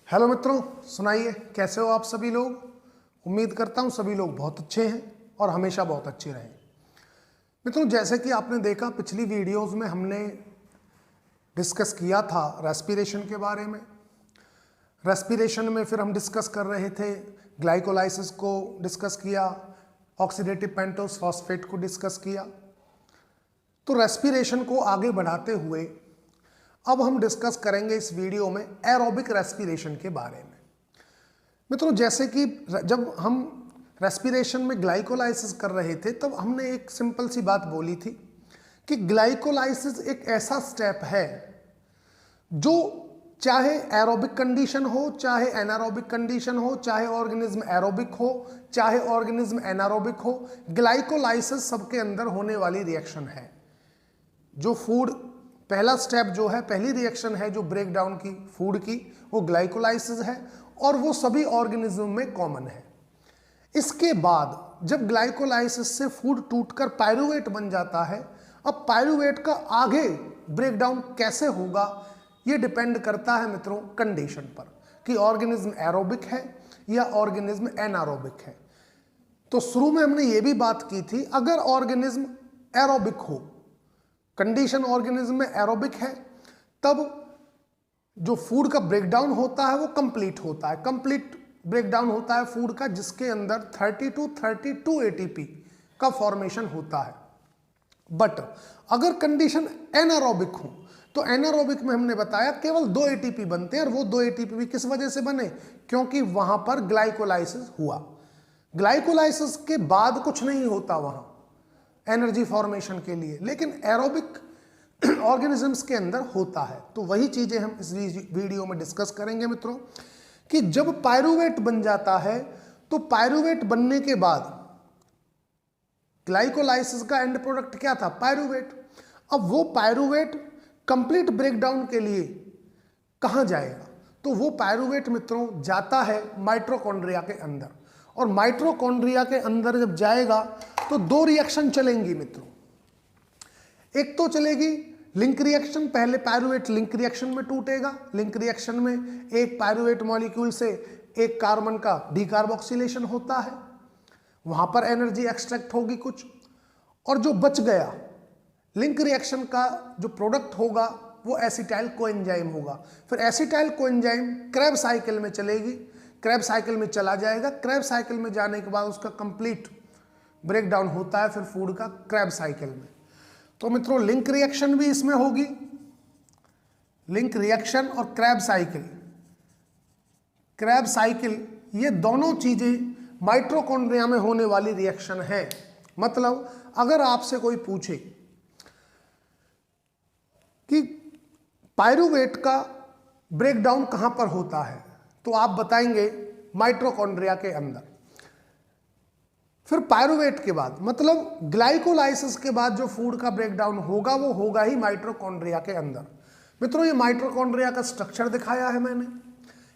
Hello मित्रों, सुनाइए कैसे हो आप सभी लोग। उम्मीद करता हूँ सभी लोग बहुत अच्छे हैं और हमेशा बहुत अच्छे रहें। मित्रों, जैसे कि आपने देखा पिछली वीडियोस में हमने डिस्कस किया था रेस्पिरेशन के बारे में। रेस्पिरेशन में फिर हम डिस्कस कर रहे थे ग्लाइकोलाइसिस को डिस्कस किया, ऑक्सीडेटिव पेंटोस फॉस्फेट को डिस्कस किया। तो रेस्पिरेशन को आगे बढ़ाते हुए अब हम डिस्कस करेंगे इस वीडियो में एरोबिक रेस्पिरेशन के बारे में। मित्रों, जैसे कि जब हम रेस्पिरेशन में ग्लाइकोलाइसिस कर रहे थे तब हमने एक सिंपल सी बात बोली थी कि ग्लाइकोलाइसिस एक ऐसा स्टेप है जो चाहे एरोबिक कंडीशन हो, चाहे एनारोबिक कंडीशन हो, चाहे ऑर्गेनिज्म एरोबिक हो, चाहे ऑर्गेनिज्म एनारोबिक हो, ग्लाइकोलाइसिस सबके अंदर होने वाली रिएक्शन है। जो फूड पहला स्टेप जो है, पहली रिएक्शन है जो ब्रेक डाउन की फूड की, वो ग्लाइकोलाइसिस है और वो सभी ऑर्गेनिज्म में कॉमन है। इसके बाद जब ग्लाइकोलाइसिस से फूड टूटकर पायरूवेट बन जाता है, अब पायरूवेट का आगे ब्रेक डाउन कैसे होगा ये डिपेंड करता है मित्रों कंडीशन पर कि ऑर्गेनिज्म एरोबिक है या ऑर्गेनिज्म एनारोबिक है। तो शुरू में हमने ये भी बात की थी, अगर ऑर्गेनिज्म एरोबिक हो, कंडीशन ऑर्गेनिज्म में एरोबिक है, तब जो फूड का ब्रेकडाउन होता है वो कंप्लीट होता है। कंप्लीट ब्रेकडाउन होता है फूड का, जिसके अंदर 30 to 32 एटीपी का फॉर्मेशन होता है। बट अगर कंडीशन एनारोबिक हो तो एनारोबिक में हमने बताया केवल 2 एटीपी बनते हैं, और वो 2 एटीपी भी किस वजह से बने, क्योंकि वहां पर ग्लाइकोलाइसिस हुआ। ग्लाइकोलाइसिस के बाद कुछ नहीं होता वहां एनर्जी फॉर्मेशन के लिए, लेकिन एरोबिक ऑर्गेनिजम्स के अंदर होता है। तो वही चीजें हम इस वीडियो में डिस्कस करेंगे मित्रों, कि जब पायरूवेट बन जाता है तो पायरूवेट बनने के बाद ग्लाइकोलाइसिस का एंड प्रोडक्ट क्या था, पायरूवेट। अब वो पायरूवेट कंप्लीट ब्रेकडाउन के लिए कहां जाएगा, तो वो पायरूवेट मित्रों जाता है माइटोकॉन्ड्रिया के अंदर, और माइटोकॉन्ड्रिया के अंदर जब जाएगा तो 2 रिएक्शन चलेंगी मित्रों। एक तो चलेगी लिंक रिएक्शन, पहले पायरूवेट लिंक रिएक्शन में टूटेगा। लिंक रिएक्शन में एक पायरूवेट मॉलिक्यूल से एक कार्बन का डीकार्बोक्सिलेशन होता है, वहां पर एनर्जी एक्सट्रैक्ट होगी कुछ, और जो बच गया लिंक रिएक्शन का जो प्रोडक्ट होगा वो एसिटाइल कोएंजाइम होगा। फिर एसिटाइल कोएंजाइम क्रेब साइकिल में चलेगी, क्रेब साइकिल में चला जाएगा। क्रेब साइकिल में जाने के बाद उसका कंप्लीट ब्रेकडाउन होता है फिर फूड का क्रेब साइकिल में। तो मित्रों, लिंक रिएक्शन भी इसमें होगी, लिंक रिएक्शन और क्रेब साइकिल। क्रेब साइकिल ये दोनों चीजें माइटोकॉन्ड्रिया में होने वाली रिएक्शन है। मतलब अगर आपसे कोई पूछे कि पायरूवेट का ब्रेकडाउन कहां पर होता है, तो आप बताएंगे माइटोकॉन्ड्रिया के अंदर। फिर पायरूवेट के बाद मतलब ग्लाइकोलाइसिस के बाद जो फूड का ब्रेकडाउन होगा वो होगा ही माइटोकॉन्ड्रिया के अंदर। मित्रों, ये माइटोकॉन्ड्रिया का स्ट्रक्चर दिखाया है मैंने,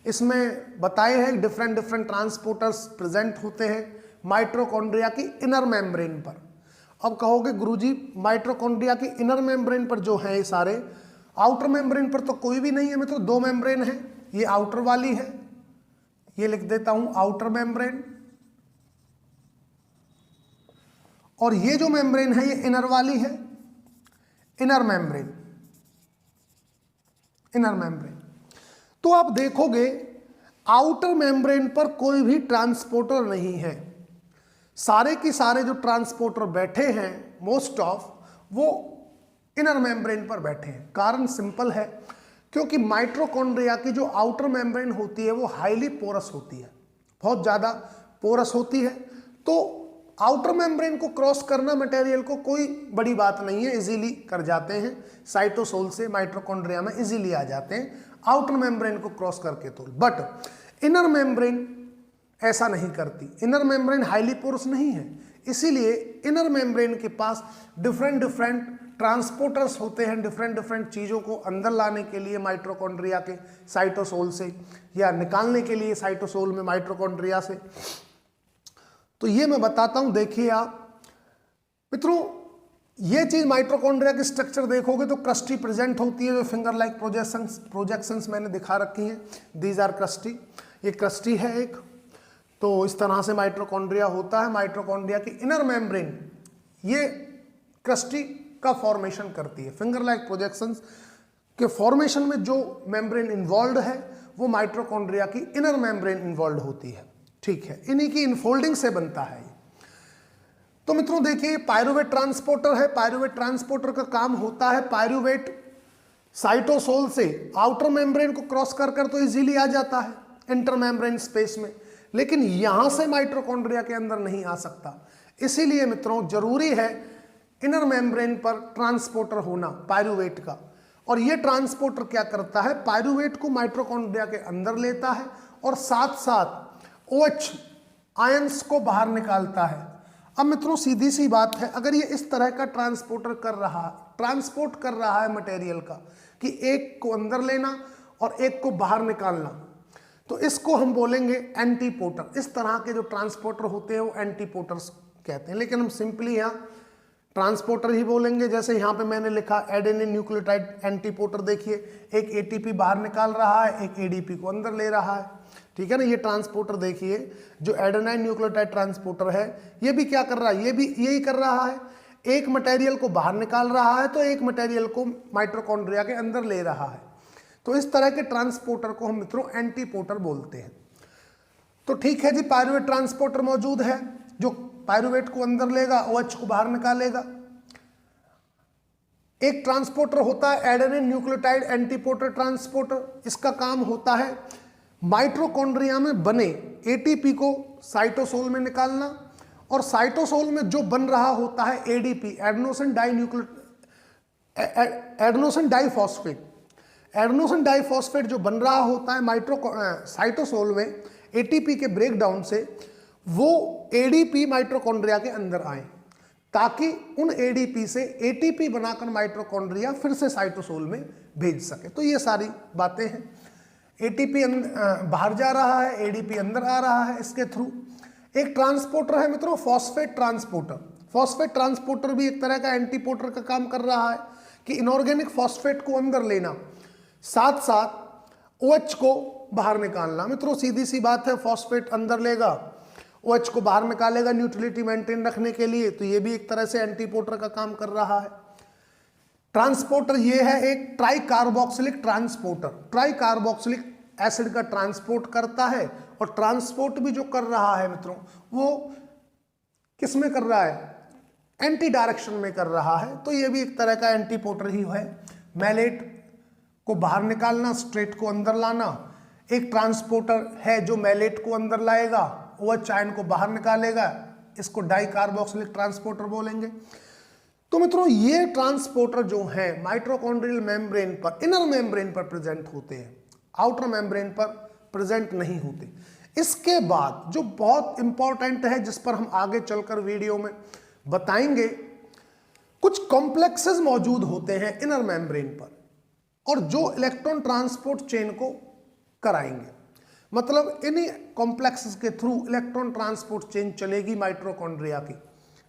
इसमें बताए हैं डिफरेंट ट्रांसपोर्टर्स प्रेजेंट होते हैं माइटोकॉन्ड्रिया की इनर मेम्ब्रेन पर। अब कहोगे गुरुजी माइटोकॉन्ड्रिया की इनर मेम्ब्रेन पर जो है ये सारे, आउटर मेम्ब्रेन पर तो कोई भी नहीं है मित्रों, 2 मेम्ब्रेन है। ये आउटर वाली है, ये लिख देता हूं आउटर मेम्ब्रेन, और ये जो मेम्ब्रेन है ये इनर वाली है, इनर मेम्ब्रेन, इनर मेम्ब्रेन। तो आप देखोगे आउटर मेम्ब्रेन पर कोई भी ट्रांसपोर्टर नहीं है, सारे के सारे जो ट्रांसपोर्टर बैठे हैं मोस्ट ऑफ वो इनर मेम्ब्रेन पर बैठे हैं। कारण सिंपल है, क्योंकि माइटोकॉन्ड्रिया की जो आउटर मेम्ब्रेन होती है वो हाईली पोरस होती है, बहुत ज्यादा पोरस होती है। तो आउटर मेम्ब्रेन को क्रॉस करना मटेरियल को कोई बड़ी बात नहीं है, इजीली कर जाते हैं, साइटोसोल से माइटोकॉन्ड्रिया में इजीली आ जाते हैं आउटर मेम्ब्रेन को क्रॉस करके। तो बट इनर मेम्ब्रेन ऐसा नहीं करती, इनर मेम्ब्रेन हाईली पोरस नहीं है, इसीलिए इनर मेम्ब्रेन के पास डिफरेंट ट्रांसपोर्टर्स होते हैं, डिफरेंट चीज़ों को अंदर लाने के लिए माइटोकॉन्ड्रिया के साइटोसोल से, या निकालने के लिए साइटोसोल में माइटोकॉन्ड्रिया से। तो ये मैं बताता हूं, देखिए आप मित्रों, ये चीज माइटोकॉन्ड्रिया की स्ट्रक्चर देखोगे तो क्रस्टी प्रेजेंट होती है, जो फिंगर लाइक प्रोजेक्शंस मैंने दिखा रखी हैं, दीज आर क्रस्टी। ये क्रस्टी है एक, तो इस तरह से माइटोकॉन्ड्रिया होता है। माइटोकॉन्ड्रिया की इनर मेम्ब्रेन ये क्रस्टी का फॉर्मेशन करती है। फिंगर लाइक प्रोजेक्शंस के फॉर्मेशन में जो मेम्ब्रेन इन्वॉल्व है वो माइटोकॉन्ड्रिया की इनर मेम्ब्रेन इन्वॉल्व होती है, ठीक है। इन्हीं की इनफोल्डिंग से बनता है। तो मित्रों देखिए, पायरुवेट ट्रांसपोर्टर है। पायरुवेट ट्रांसपोर्टर का काम होता है, पायरुवेट साइटोसोल से आउटर मेम्ब्रेन को क्रॉस कर तो इजीली आ जाता है इंटर मेम्ब्रेन स्पेस में, लेकिन यहां से माइटोकॉन्ड्रिया के अंदर नहीं आ सकता। इसीलिए मित्रों जरूरी है इनर मेम्ब्रेन पर ट्रांसपोर्टर होना पायरुवेट का। और ये ट्रांसपोर्टर क्या करता है, पायरुवेट को माइटोकॉन्ड्रिया के अंदर लेता है और साथ साथ OH आयंस को बाहर निकालता है। अब मित्रों सीधी सी बात है, अगर ये इस तरह का ट्रांसपोर्ट कर रहा है मटेरियल का, कि एक को अंदर लेना और एक को बाहर निकालना, तो इसको हम बोलेंगे एंटीपोर्टर। इस तरह के जो ट्रांसपोर्टर होते हैं वो एंटीपोर्टर्स कहते हैं, लेकिन हम सिंपली यहाँ ट्रांसपोर्टर ही बोलेंगे। जैसे यहाँ पे मैंने लिखा एडेनिन न्यूक्लियोटाइड एंटीपोर्टर, देखिए एक ATP बाहर निकाल रहा है, एक ADP को अंदर ले रहा है, ठीक है ना। ये ट्रांसपोर्टर देखिए, जो एडेनाइन न्यूक्लियोटाइड ट्रांसपोर्टर है, ये भी क्या कर रहा है, ये भी यही कर रहा है, एक मटेरियल को बाहर निकाल रहा है तो एक मटेरियल को माइटोकॉन्ड्रिया के अंदर ले रहा है। तो इस तरह के ट्रांसपोर्टर को हम मित्रों एंटीपोर्टर बोलते हैं। तो ठीक है जी, पायरुवेट ट्रांसपोर्टर मौजूद है जो पायरुवेट को अंदर लेगा, OH को बाहर निकालेगा। एक ट्रांसपोर्टर होता है एडेनिन न्यूक्लियोटाइड एंटीपोर्टर ट्रांसपोर्टर। इसका काम होता है माइटोकॉन्ड्रिया में बने ATP को साइटोसोल में निकालना, और साइटोसोल में जो बन रहा होता है ADP, एडेनोसिन डाइफॉस्फेट जो बन रहा होता है साइटोसोल में ATP के ब्रेकडाउन से, वो ADP माइटोकॉन्ड्रिया के अंदर आए, ताकि उन ADP से ATP बनाकर माइटोकॉन्ड्रिया फिर से साइटोसोल में भेज सके। तो ये सारी बातें हैं। ATP बाहर जा रहा है, ADP अंदर आ रहा है इसके थ्रू। एक ट्रांसपोर्टर है मित्रों फॉस्फेट ट्रांसपोर्टर। फॉस्फेट ट्रांसपोर्टर भी एक तरह का एंटीपोर्टर का काम कर रहा है, कि इनऑर्गेनिक फॉस्फेट को अंदर लेना, साथ साथ OH को बाहर निकालना। मित्रों सीधी सी बात है, फॉस्फेट अंदर लेगा, OH को बाहर निकालेगा न्यूट्रलिटी मेंटेन रखने के लिए, तो ये भी एक तरह से एंटीपोर्टर का काम कर रहा है। ट्रांसपोर्टर ये है एक ट्राइकार्बोक्सिलिक ट्रांसपोर्टर, ट्राइकार्बोक्सिलिक एसिड का ट्रांसपोर्ट करता है, और ट्रांसपोर्ट भी जो कर रहा है मित्रों वो किस में कर रहा है, एंटी डायरेक्शन में कर रहा है। तो ये भी एक तरह का एंटीपोर्टर ही है। मैलेट को बाहर निकालना, स्ट्रेट को अंदर लाना। एक ट्रांसपोर्टर है जो मैलेट को अंदर लाएगा, OH आयन को बाहर निकालेगा, इसको डाइकार्बोक्सिलिक ट्रांसपोर्टर बोलेंगे। तो मित्रों ये ट्रांसपोर्टर जो है माइटोकॉन्ड्रियल मेम्ब्रेन पर, इनर मेम्ब्रेन पर प्रेजेंट होते हैं, आउटर मेम्ब्रेन पर प्रेजेंट नहीं होते। इसके बाद जो बहुत इंपॉर्टेंट है, जिस पर हम आगे चलकर वीडियो में बताएंगे, कुछ कॉम्प्लेक्सेस मौजूद होते हैं इनर मेम्ब्रेन पर, और जो इलेक्ट्रॉन ट्रांसपोर्ट चेन को कराएंगे। मतलब इन्हीं कॉम्प्लेक्सेस के थ्रू इलेक्ट्रॉन ट्रांसपोर्ट चेन चलेगी माइटोकॉन्ड्रिया की,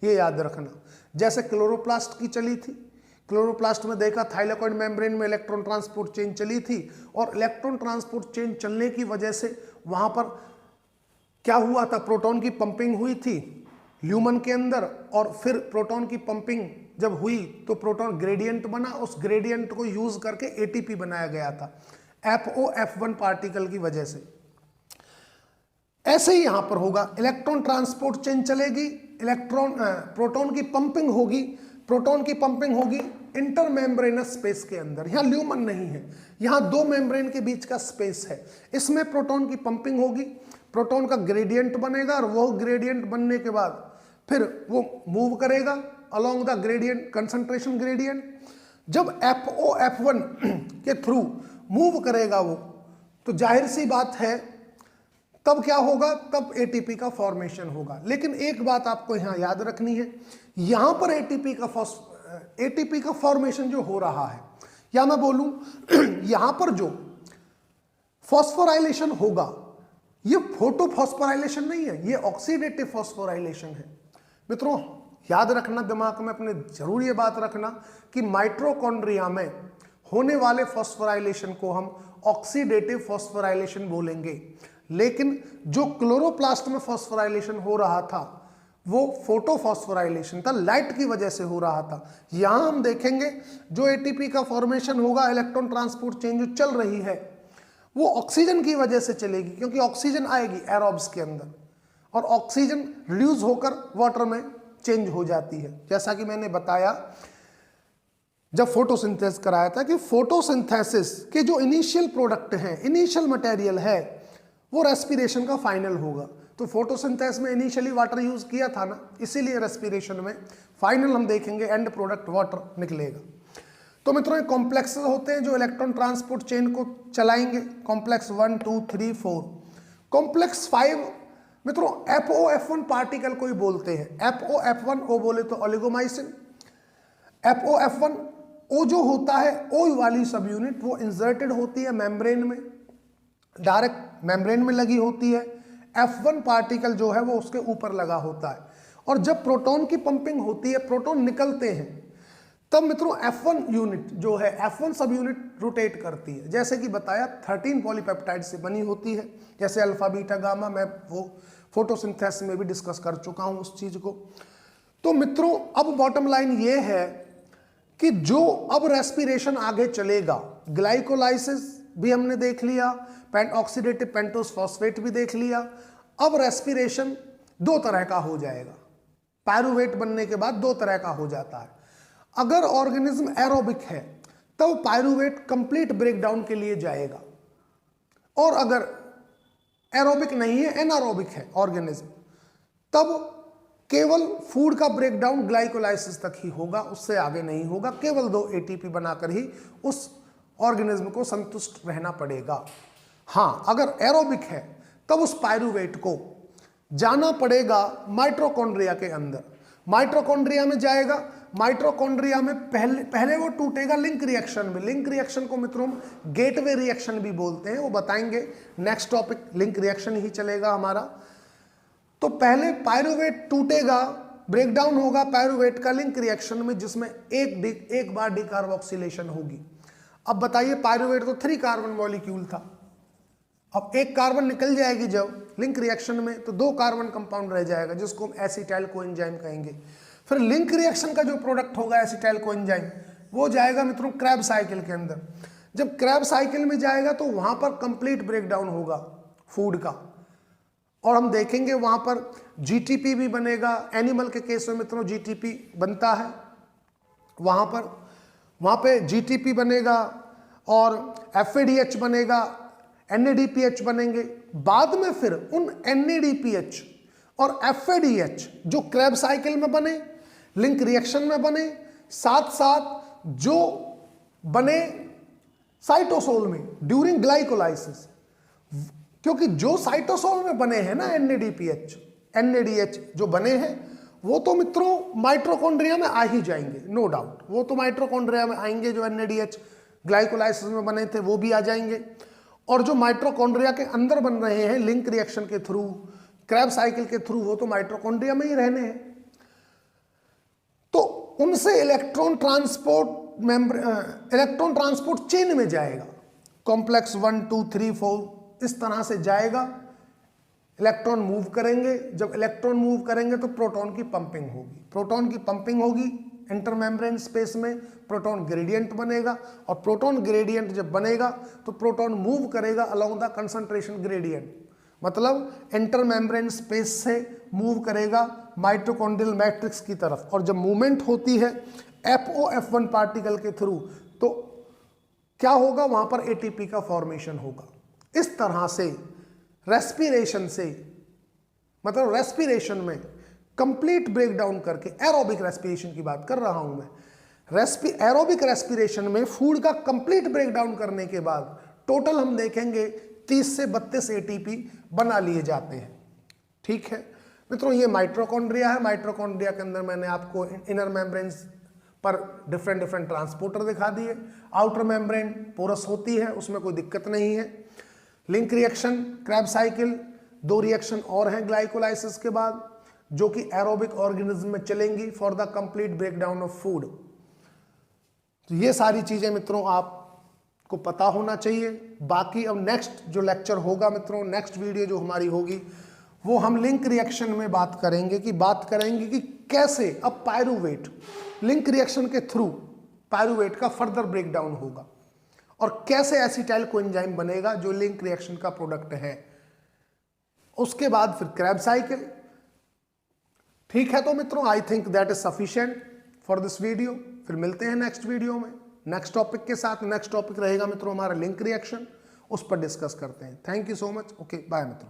ये याद रखना। जैसे क्लोरोप्लास्ट की चली थी, क्लोरोप्लास्ट में देखा थाइलेकॉइड मेम्ब्रेन में इलेक्ट्रॉन ट्रांसपोर्ट चेन चली थी, और इलेक्ट्रॉन ट्रांसपोर्ट चेन चलने की वजह से वहां पर क्या हुआ था, प्रोटॉन की पंपिंग हुई थी ल्यूमन के अंदर, और फिर प्रोटॉन की पंपिंग जब हुई तो प्रोटॉन ग्रेडियंट बना, उस ग्रेडियंट को यूज करके ATP बनाया गया था FOF1 पार्टिकल की वजह से। ऐसे ही यहां पर होगा, इलेक्ट्रॉन ट्रांसपोर्ट चेन चलेगी, प्रोटॉन की पंपिंग होगी, प्रोटॉन की पंपिंग होगी इंटर मेम्ब्रेनस स्पेस के अंदर। यहां ल्यूमन नहीं है, यहां दो मेम्ब्रेन के बीच का स्पेस है, इसमें प्रोटॉन की पंपिंग होगी, प्रोटॉन का ग्रेडियंट बनेगा, और वो ग्रेडियंट बनने के बाद फिर वो मूव करेगा along the gradient, concentration gradient. जब FOF1 के थ्रू मूव करेगा वो, तो जाहिर सी बात है तब क्या होगा, तब ATP का फॉर्मेशन होगा। लेकिन एक बात आपको यहां याद रखनी है, यहां पर ATP का फॉर्मेशन जो हो रहा है, या मैं बोलूं यहां पर जो फॉस्फोराइलेशन होगा, ये फोटोफॉस्फोराइलेशन नहीं है, ये ऑक्सीडेटिव फॉस्फोराइलेशन है। मित्रों याद रखना दिमाग में अपने, जरूर ये बात रखना कि माइटोकॉन्ड्रिया में होने वाले फॉस्फोराइलेशन को हम ऑक्सीडेटिव फॉस्फोराइलेशन बोलेंगे, लेकिन जो क्लोरोप्लास्ट में फॉस्फोराइलेशन हो रहा था वो फोटोफॉस्फोराइलेशन था, लाइट की वजह से हो रहा था। यहां हम देखेंगे जो एटीपी का फॉर्मेशन होगा, इलेक्ट्रॉन ट्रांसपोर्ट चेन जो चल रही है वो ऑक्सीजन की वजह से चलेगी, क्योंकि ऑक्सीजन आएगी एरोब्स के अंदर और ऑक्सीजन रिड्यूस होकर वाटर में चेंज हो जाती है। जैसा कि मैंने बताया जब फोटोसिंथेसिस कराया था कि फोटोसिंथेसिस के जो इनिशियल प्रोडक्ट हैं, इनिशियल मटेरियल है, वो रेस्पिरेशन का फाइनल होगा। तो फोटोसिंथेसिस में इनिशियली वाटर यूज किया था ना, इसीलिए रेस्पिरेशन में फाइनल हम देखेंगे एंड प्रोडक्ट वाटर निकलेगा। तो मित्रों, ये कॉम्प्लेक्स होते हैं जो इलेक्ट्रॉन ट्रांसपोर्ट चेन को चलाएंगे। कॉम्प्लेक्स 1, 2, 3, 4। कॉम्प्लेक्स 5 मित्रों FOF1 पार्टिकल को ही बोलते हैं। FOF1 ओ बोले तो ओलिगोमाइसिन। FOF1 ओ जो होता है, ओ वाली सब यूनिट वो इंसर्टेड होती है मेम्ब्रेन में, डायरेक्ट मेम्ब्रेन में लगी होती है। F1 पार्टिकल जो है वो उसके ऊपर लगा होता है। और जब प्रोटॉन की पंपिंग होती है, प्रोटॉन निकलते हैं, तब मित्रों F1 यूनिट जो है, F1 सब यूनिट रोटेट करती है। जैसे कि बताया 13 पॉलीपेप्टाइड से बनी होती है, जैसे अल्फा बीटा गामा, मैं वो फोटोसिंथेसिस में भी डिस्कस कर चुका हूं उस चीज को। तो मित्रों अब बॉटम लाइन ये है कि जो अब रेस्पिरेशन आगे चलेगा, ग्लाइकोलाइसिस भी हमने देख लिया, ऑक्सीडेटिव पेंटोस फॉस्फेट भी देख लिया। अब रेस्पिरेशन दो तरह का हो जाएगा, पायरूवेट बनने के बाद दो तरह का हो जाता है। अगर ऑर्गेनिज्म एरोबिक है तब पायरूवेट कंप्लीट ब्रेकडाउन के लिए जाएगा, और अगर एरोबिक नहीं है, एनारोबिक है ऑर्गेनिज्म, तब केवल फूड का ब्रेकडाउन ग्लाइकोलाइसिस तक ही होगा, उससे आगे नहीं होगा। केवल 2 ATP बनाकर ही उस ऑर्गेनिज्म को संतुष्ट रहना पड़ेगा। हाँ, अगर एरोबिक है तब उस पायरूवेट को जाना पड़ेगा माइटोकॉन्ड्रिया के अंदर। माइटोकॉन्ड्रिया में जाएगा, माइटोकॉन्ड्रिया में पहले वो टूटेगा लिंक रिएक्शन में। लिंक रिएक्शन को मित्रों गेटवे रिएक्शन भी बोलते हैं, वो बताएंगे नेक्स्ट टॉपिक, लिंक रिएक्शन ही चलेगा हमारा। तो पहले पायरूवेट टूटेगा, ब्रेकडाउन होगा पायरूवेट का लिंक रिएक्शन में, जिसमें एक बार डिकार्बोक्सिलेशन होगी। अब बताइए, पायरूवेट तो 3 कार्बन मॉलिक्यूल था, अब 1 कार्बन निकल जाएगी जब लिंक रिएक्शन में, तो 2 कार्बन कंपाउंड रह जाएगा, जिसको हम एसिटाइल कोएंजाइम कहेंगे। फिर लिंक रिएक्शन का जो प्रोडक्ट होगा एसिटाइल कोएंजाइम, वो जाएगा मित्रों क्रैब साइकिल के अंदर। जब क्रैब साइकिल में जाएगा तो वहां पर कंप्लीट ब्रेकडाउन होगा फूड का, और हम देखेंगे वहां पर GTP भी बनेगा। एनिमल के केस में मित्रों GTP बनता है, वहां पे GTP बनेगा और FADH बनेगा, NADPH बनेंगे। बाद में फिर उन NADPH और FADH जो क्रैब साइकिल में बने, लिंक रिएक्शन में बने, साथ साथ जो बने साइटोसोल में ड्यूरिंग ग्लाइकोलाइसिस, क्योंकि जो साइटोसोल में बने हैं ना NADPH, NADH जो बने हैं, वो तो मित्रों माइटोकॉन्ड्रिया में आ ही जाएंगे, नो डाउट, वो तो माइटोकॉन्ड्रिया में आएंगे। जो NADH ग्लाइकोलाइसिस में बने थे वो भी आ जाएंगे, और जो माइटोकॉन्ड्रिया के अंदर बन रहे हैं लिंक रिएक्शन के थ्रू, क्रैब साइकिल के थ्रू, वो तो माइटोकॉन्ड्रिया में ही रहने हैं। तो उनसे इलेक्ट्रॉन ट्रांसपोर्ट चेन में जाएगा, कॉम्प्लेक्स 1, 2, 3, 4 इस तरह से जाएगा। इलेक्ट्रॉन मूव करेंगे, जब इलेक्ट्रॉन मूव करेंगे तो प्रोटॉन की पंपिंग होगी। प्रोटॉन की पंपिंग होगी इंटरमेम्ब्रेन स्पेस में, प्रोटॉन ग्रेडियंट बनेगा, और प्रोटॉन ग्रेडियंट जब बनेगा तो प्रोटॉन मूव करेगा अलोंग द कंसंट्रेशन ग्रेडियंट, मतलब इंटरमेम्ब्रेन स्पेस से मूव करेगा माइटोकॉन्ड्रियल मैट्रिक्स की तरफ। और जब मूवमेंट होती है FOF1 पार्टिकल के थ्रू, तो क्या होगा, वहां पर ATP का फॉर्मेशन होगा। इस तरह से रेस्पिरेशन से, मतलब रेस्पिरेशन में कंप्लीट ब्रेकडाउन करके, एरोबिक रेस्पिरेशन की बात कर रहा हूं मैं, एरोबिक रेस्पिरेशन में फूड का कंप्लीट ब्रेकडाउन करने के बाद टोटल हम देखेंगे 30 से 32 ATP बना लिए जाते हैं। ठीक है मित्रों, ये माइटोकॉन्ड्रिया है। माइटोकॉन्ड्रिया के अंदर मैंने आपको इनर मेम्ब्रेन पर डिफरेंट ट्रांसपोर्टर दिखा दिए। आउटर मेम्ब्रेन पोरस होती है, उसमें कोई दिक्कत नहीं है। Link reaction, Krebs cycle, 2 reaction और हैं ग्लाइकोलाइसिस के बाद। जो कि एरोबिक ऑर्गेनिज्म में चलेंगी for the complete breakdown of food. तो ये सारी चीजें मित्रों आपको पता होना चाहिए। बाकी अब नेक्स्ट जो लेक्चर होगा मित्रों, नेक्स्ट वीडियो जो हमारी होगी, वो हम लिंक रिएक्शन में बात करेंगे कि कैसे अब पायरूवेट लिंक रिएक्शन के थ्रू पायरूवेट का फर्दर ब्रेकडाउन होगा और कैसे एसिटाइल कोएंजाइम बनेगा जो लिंक रिएक्शन का प्रोडक्ट है। उसके बाद फिर क्रैब साइकिल। ठीक है, तो मित्रों I think that is sufficient for this video. फिर मिलते हैं नेक्स्ट वीडियो में नेक्स्ट टॉपिक के साथ। नेक्स्ट टॉपिक रहेगा मित्रों हमारा लिंक रिएक्शन, उस पर डिस्कस करते हैं। Thank you so much. Okay, bye मित्रों।